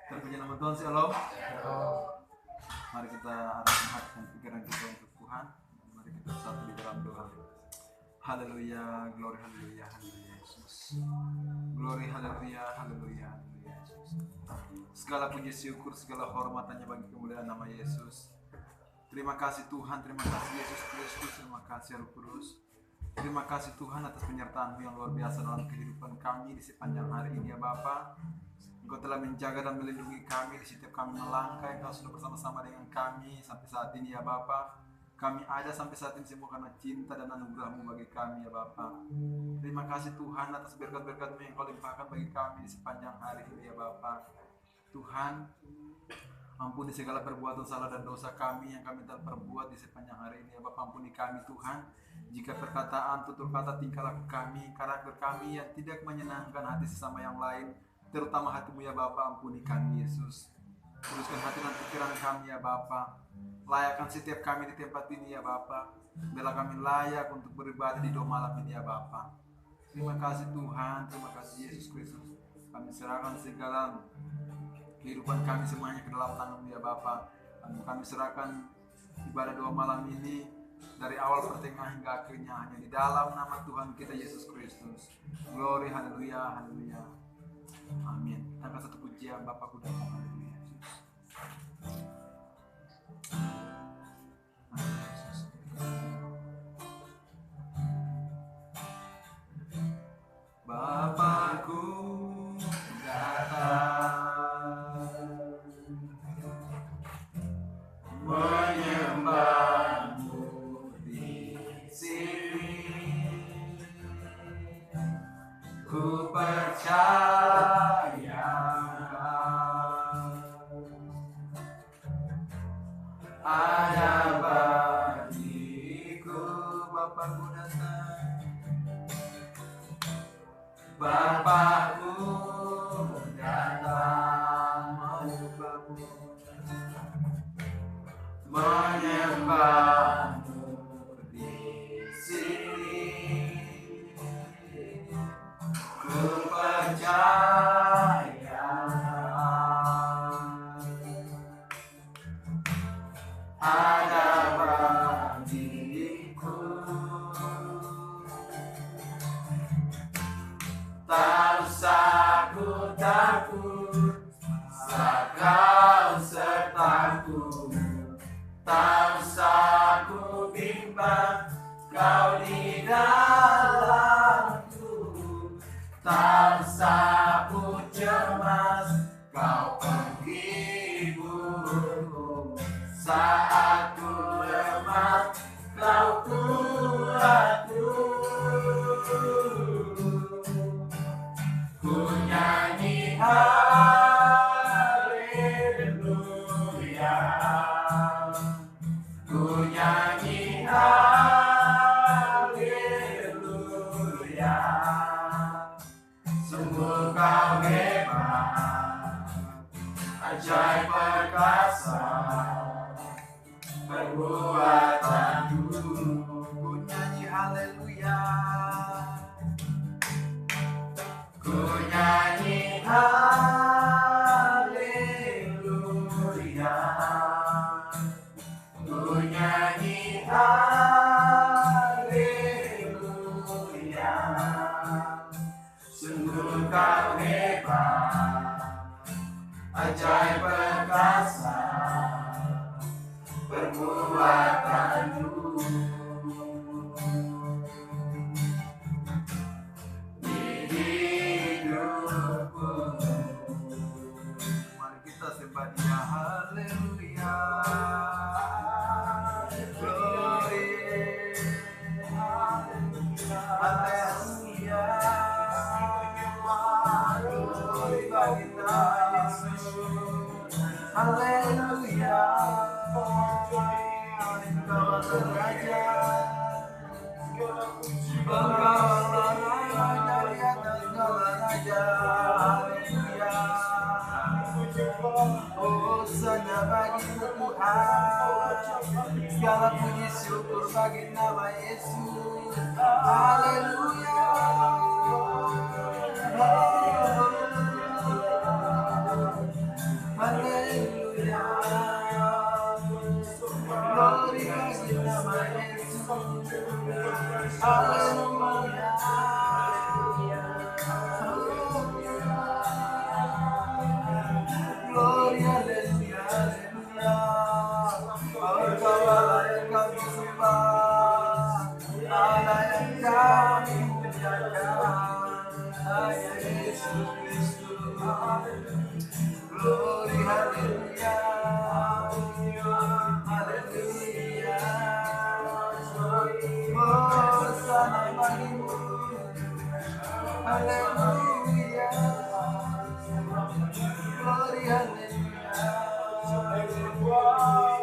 Terpuji nama Tuhan, Shalom. Mari kita arahkan hati dan pikiran kita untuk Tuhan. Mari kita bersatu di dalam doa. Haleluya, glory, haleluya, haleluya Yesus. Glory, haleluya, haleluya, haleluya Yesus. Segala puji syukur, segala hormat hanya bagi kemuliaan nama Yesus. Terima kasih Tuhan, terima kasih Yesus Kristus, terima kasih Roh Kudus. Terima kasih Tuhan atas penyertaan-Mu yang luar biasa dalam kehidupan kami di sepanjang hari ini ya Bapa. Engkau telah menjaga dan melindungi kami di setiap kami melangkah. Engkau sudah bersama-sama dengan kami sampai saat ini ya Bapa. Kami ada sampai saat ini semua karena cinta dan anugerah-Mu bagi kami ya Bapa. Terima kasih Tuhan atas berkat-berkat-Mu yang Kau limpahkan bagi kami di sepanjang hari ini ya Bapa. Tuhan, ampuni segala perbuatan salah dan dosa kami yang kami telah perbuat di sepanjang hari ini ya Bapa. Ampuni kami Tuhan, jika perkataan, tutur kata, tingkah laku kami, karakter kami yang tidak menyenangkan hati sesama yang lain, terutama hati-Mu ya Bapa. Ampuni kami Yesus. Kuduskan hati dan pikiran kami ya Bapa. Layakkan setiap kami di tempat ini ya Bapa. Biarlah kami layak untuk beribadah di doa malam ini ya Bapa. Terima kasih Tuhan, terima kasih Yesus Kristus. Kami serahkan segala kehidupan kami semuanya ke dalam tangan-Mu ya Bapa. Dan kami serahkan ibadah doa malam ini dari awal pertengahan hingga akhirnya hanya di dalam nama Tuhan kita Yesus Kristus. Glory, haleluya, haleluya. Amin. Angkat satu pujian Bapakku dan haleluya Yesus. Bapakku datang menyembah-Mu di sini. Ku percaya ada bagiku. Bapakku datang, Bapakku datang menyembah-Mu di sini. Ku percaya ada bagiku. Tak usah ku takut, Kau sertaku. Tak usah ku bimbang, Kau di dalamku. Tak usah ku cemas, Kau penghiburku. Saat ku lemah, Kau kuatku. Ku nyanyi haleluya, ku nyanyi haleluya. Sungguh Kau hebat, ajaib perkasa, perbuatan-Mu. Ku nyanyi haleluya, ku nyanyi haleluya, ku nyanyi haleluya. Sungguh Kau hebat, ajaib perkasa, perbuatan-Mu. Mari kita sembah Dia, haleluya, glory, haleluya, glory bagi nama Yesus, haleluya. Engkau Raja, Engkau Raja di atas segala raja, haleluya. Hosana bagi Tuhan, segala puji syukur bagi nama Yesus, haleluya. Haleluya. Glory bagi nama Yesus. Haleluya. Glory, haleluya, haleluya. Engkau Allah yang kami sembah, Allah yang kami muliakan, hanya Yesus Kristus. Glory, haleluya, haleluya. Hosana bagimu, haleluya. Glory, haleluya.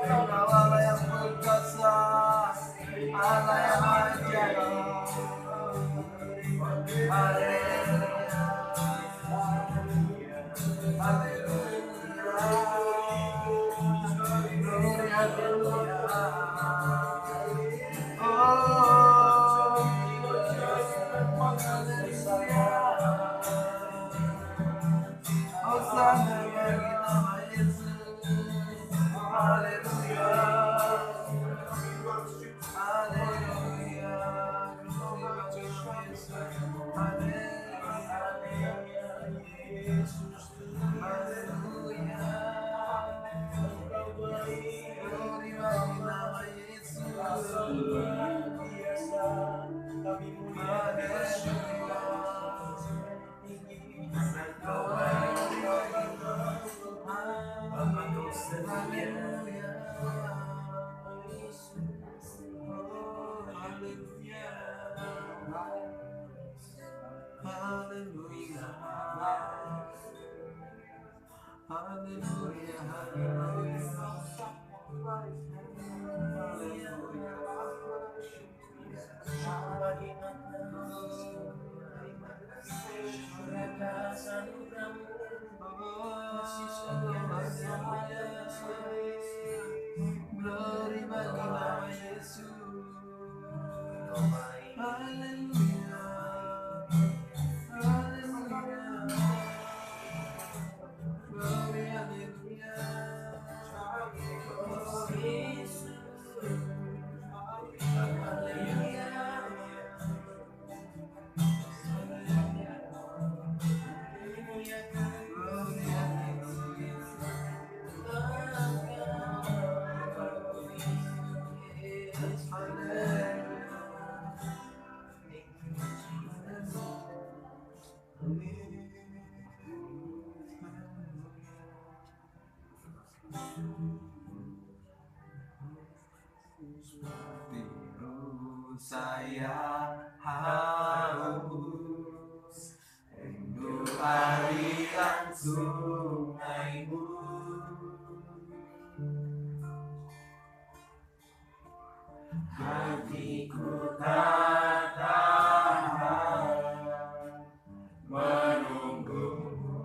Engkau Allah yang perkasa, Allah yang ajaib. Haleluya, haleluya. Glory, haleluya. Oh, haleluya. Hosana bagi nama Yesus. Haleluya. Haleluya. Glory bagi nama Yesus. Haleluya. Haleluya. Glory bagi nama Yesus. Glory bagi nama Yesus. Haleluya. Haleluya. Glory, haleluya. Oh, Yesus. Haleluya. Glory, haleluya. Tiru saya haus, rindu aliran sungaimu. Hatiku tak tahan menunggumu.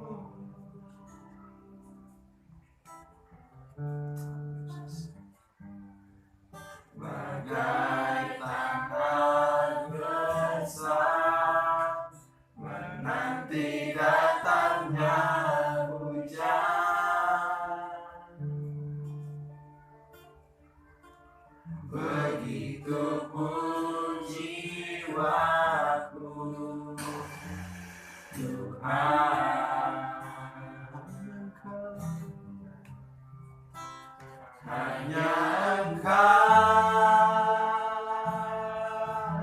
Bagai tangan besar menanti datangnya hujan. Begitupun jiwaku, Tuhan. Hanya Engkau,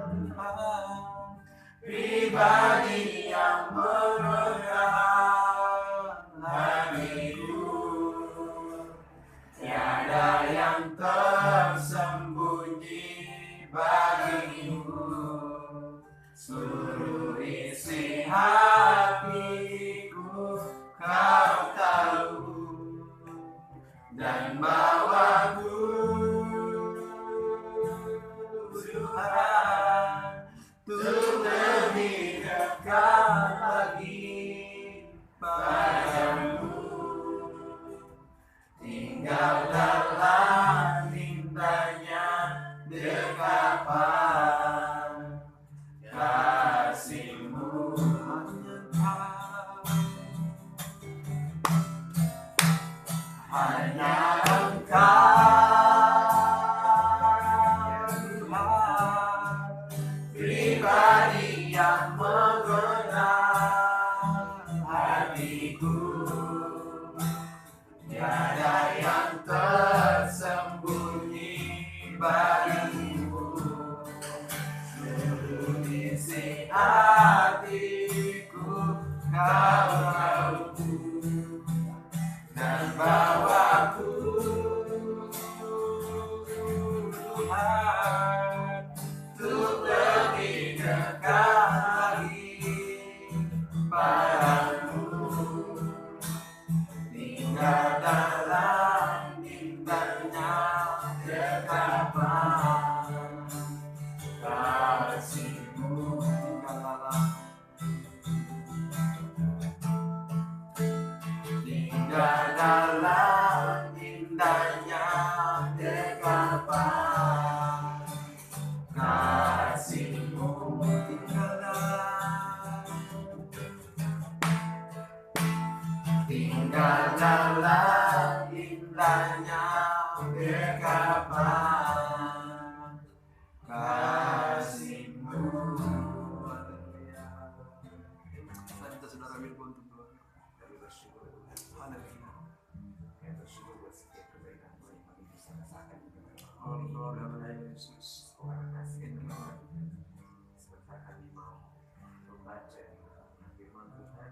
Tuhan, pribadi yang menerang hatiku. Tiada yang tersembunyi bagimu. Seluruh isi hatiku Kau tahu, dan bawaku, Tuhan, untuk lebih dekat lagi padamu. Tinggal dalam indahnya dekapan kasih-Mu. hanya Engkau Tuhan, pribadi yang mengenal hatiku. Tiada yang tersembunyi bagimu, seluruh isi hatiku Kau tahu, dan bawaku Tuhan untuk lebih dekat lagi padamu, tinggal dalam indahnya ketetapan kasih-Mu, tinggal dalam indahnya ketetapan kasih-Mu, tinggal dalam indahnya ketetapan kasih-Mu. Saya minta saudara Wilbo untuk doa. Haleluya. Oh, Tuhan Yesus. Sebentar kami mau membaca firman Tuhan,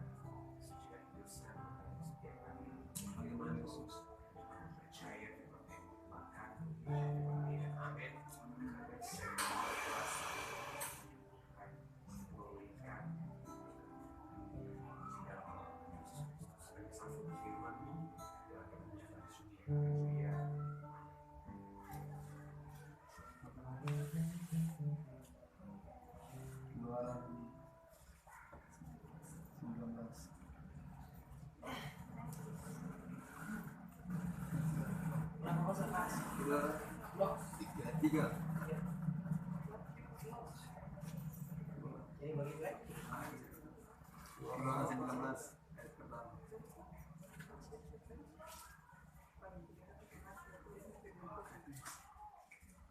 sucikan dosa setiap kami. Haleluya Yesus. Percaya firman yang makan, amin. Amin. Keluaran 19. Keluaran 3. Keluaran 19 ayat pertama.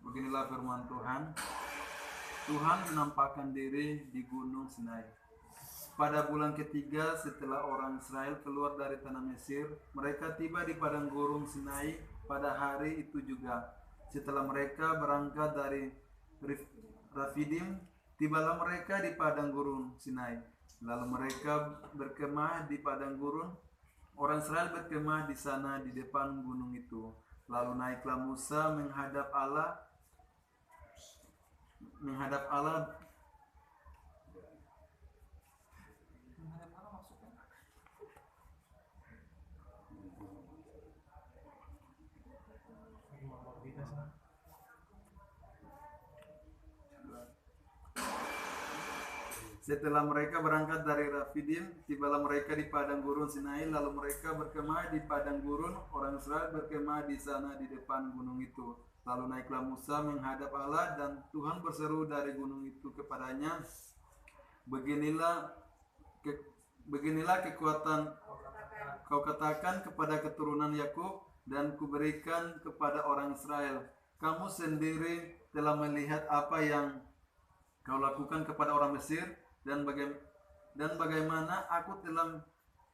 Beginilah firman Tuhan. Tuhan menampakkan diri di Gunung Sinai. Pada bulan ketiga setelah orang Israel keluar dari tanah Mesir, mereka tiba di padang gurun Sinai pada hari itu juga. Setelah mereka berangkat dari Rafidim, tibalah mereka di padang gurun Sinai. Lalu mereka berkemah di padang gurun. Orang Israel berkemah di sana di depan gunung itu. Lalu naiklah Musa menghadap Allah Setelah mereka berangkat dari Rafidim, tibalah mereka di padang gurun Sinai. Lalu mereka berkemah di padang gurun. Orang Israel berkemah di sana di depan gunung itu. Lalu naiklah Musa menghadap Allah, dan Tuhan berseru dari gunung itu kepadanya, Beginilah kekuatan kau katakan kepada keturunan Yakub, dan kuberikan kepada orang Israel. Kamu sendiri telah melihat apa yang kau lakukan kepada orang Mesir, dan bagaimana aku telah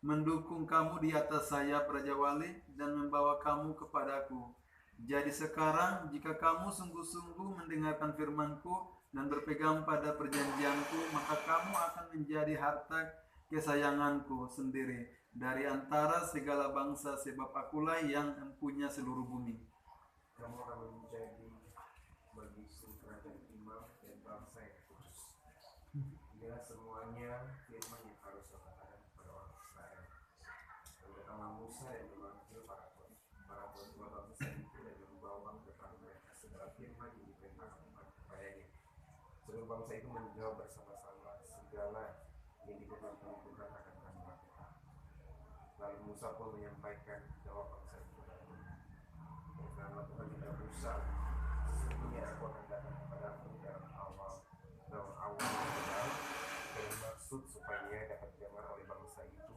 mendukung kamu di atas sayap Raja Wali dan membawa kamu kepadaku. Jadi sekarang jika kamu sungguh-sungguh mendengarkan firman-Ku dan berpegang pada perjanjian-Ku, maka kamu akan menjadi harta kesayangan-Ku sendiri dari antara segala bangsa, sebab Akulah yang mempunyai seluruh bumi. Kamu akan menjadi bagi seluruh kerajaan imam dan bangsa yang kudus. Inilah semuanya firman yang harus kau katakan kepada orang Israel. Lalu datanglah Musa dan memanggil para tua bangsa itu dan membawa ke depan mereka segala firman yang diperintahkan kepadanya. Seluruh bangsa itu menjawab bersama-sama, segala yang diperintahkan Tuhan akan kami lakukan. Lalu Musa pun menyampaikan jawab bangsa itu kepadanya. Karena Tuhan tidak Musa, sesungguhnya aku akan datang kepadamu dalam awal bermaksud supaya dapat didengar oleh bangsa itu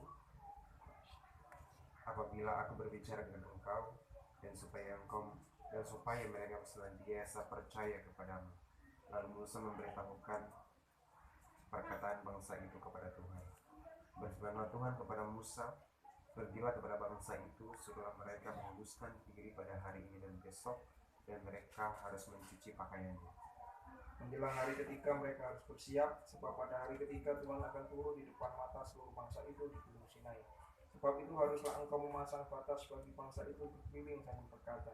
apabila apabila aku berbicara dengan engkau, dan supaya mereka senantiasa percaya kepadamu. Lalu Musa memberitahukan perkataan bangsa itu kepada Tuhan. Berfirmanlah Tuhan kepada Musa, pergilah kepada bangsa itu, suruhlah mereka menguduskan diri pada hari ini dan besok, dan mereka harus mencuci pakaiannya. Menjelang hari ketika mereka harus bersiap, sebab pada hari ketika Tuhan akan turun di depan mata seluruh bangsa itu di Gunung Sinai. Sebab itu haruslah engkau memasang batas bagi bangsa itu berkeliling sambil berkata,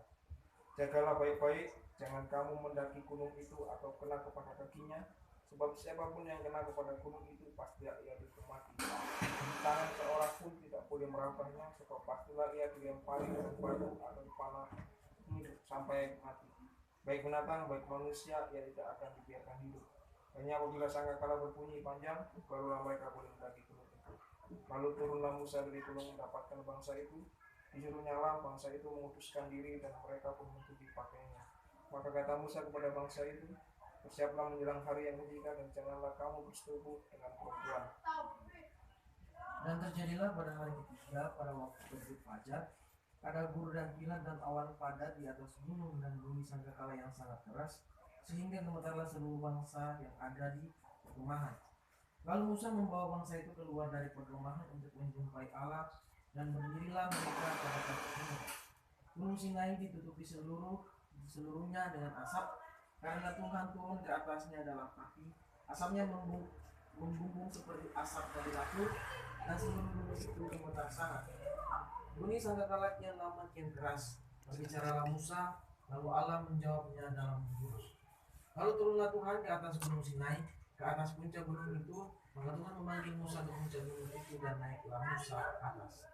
jagalah baik-baik, jangan kamu mendaki gunung itu atau kena kepada kakinya, sebab siapapun yang kena kepada gunung itu pastilah ia dihukum mati. Di tangan seorang pun tidak boleh merabahnya, sebab pastilah ia dilempari dengan batu atau dipanah hidup sampai mati. Baik binatang, baik manusia, ia tidak akan dibiarkan hidup. Hanya apabila sangkakala berbunyi panjang, barulah mereka boleh mendaki gunung itu. Lalu turunlah Musa dari gunung mendapatkan bangsa itu. Disuruhnyalah bangsa itu menguduskan diri dan mereka pun mencuci pakaiannya. Maka kata Musa kepada bangsa itu, bersiaplah menjelang hari yang ketika dan janganlah kamu bersetubuh dengan perempuan. Dan terjadilah pada hari ketiga, pada waktu terbit fajar, ada guru dan kilat dan awan padat di atas gunung dan bunyi sangkakala yang sangat keras, sehingga gemetarlah seluruh bangsa yang ada di perkemahan. Lalu Musa membawa bangsa itu keluar dari perkemahan untuk menjumpai Allah, dan berdirilah mereka pada kaki gunung. Gunung Sinai ditutupi seluruhnya dengan asap, karena Tuhan turun ke atasnya dalam api. Asapnya membumbung seperti asap dari dapur, dan seluruh gunung itu gemetar sangat. Bunyi sangkakala yang makin keras. Berbicaralah Musa, lalu Allah menjawabnya dalam gunung. Lalu turunlah Tuhan ke atas gunung Sinai, ke atas puncak gunung itu. Maka Tuhan memanggil Musa ke puncak gunung itu, dan naiklah Musa ke atas.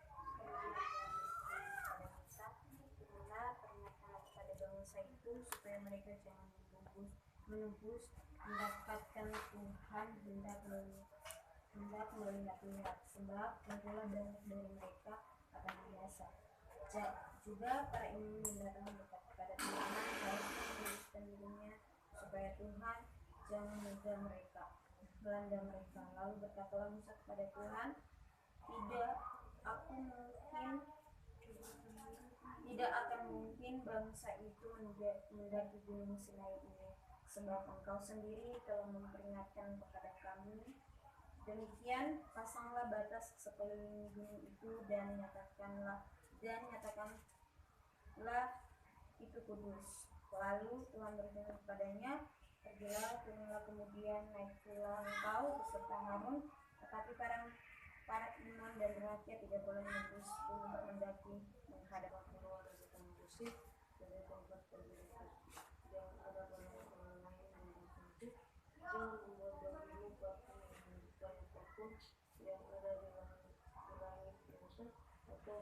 Pada bangsa itu supaya mereka jangan menembus mendapatkan Tuhan hendak melihat-lihat, sebab tentulah banyak dari mereka akan binasa. Juga para imam mendatang dekat kepada Tuhan baik menuliskan dirinya supaya Tuhan jangan melanda mereka. Lalu berkatalah Musa kepada Tuhan, tidak akan mungkin bangsa itu mendaki gunung Sinai ini, sebab engkau sendiri telah memperingatkan kepada kami. Demikian pasanglah batas sekeliling gunung itu dan nyatakanlah itu kudus. Lalu Tuhan berfirman kepadanya, pergilah, turunlah, kemudian naik pula engkau beserta Harun, tetapi para imam dan rakyat tidak boleh menembus gunung mendaki menghadap Firaun dan bertemu Yusuf dari tempat berdiri yang ada pada orang lain yang itu. Jangan membuat dirimu batu menghidupkan apapun yang ada di langit di atas atau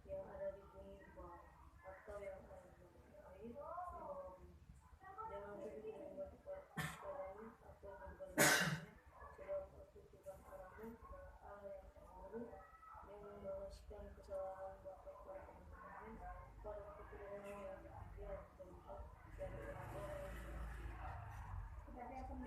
yang ada di bumi di bawah atau yang ada di air di bawah bumi. Jangan begitu membuat kepadanya atau membangunnya, sebab aku Tuhan Allahmu adalah Allah yang pemurah, yang membalaskan kesalahan bapa kepada anak-anaknya pada keturunannya yang ketiga dan keempat dari orang-orang yang beriman. Tetapi akan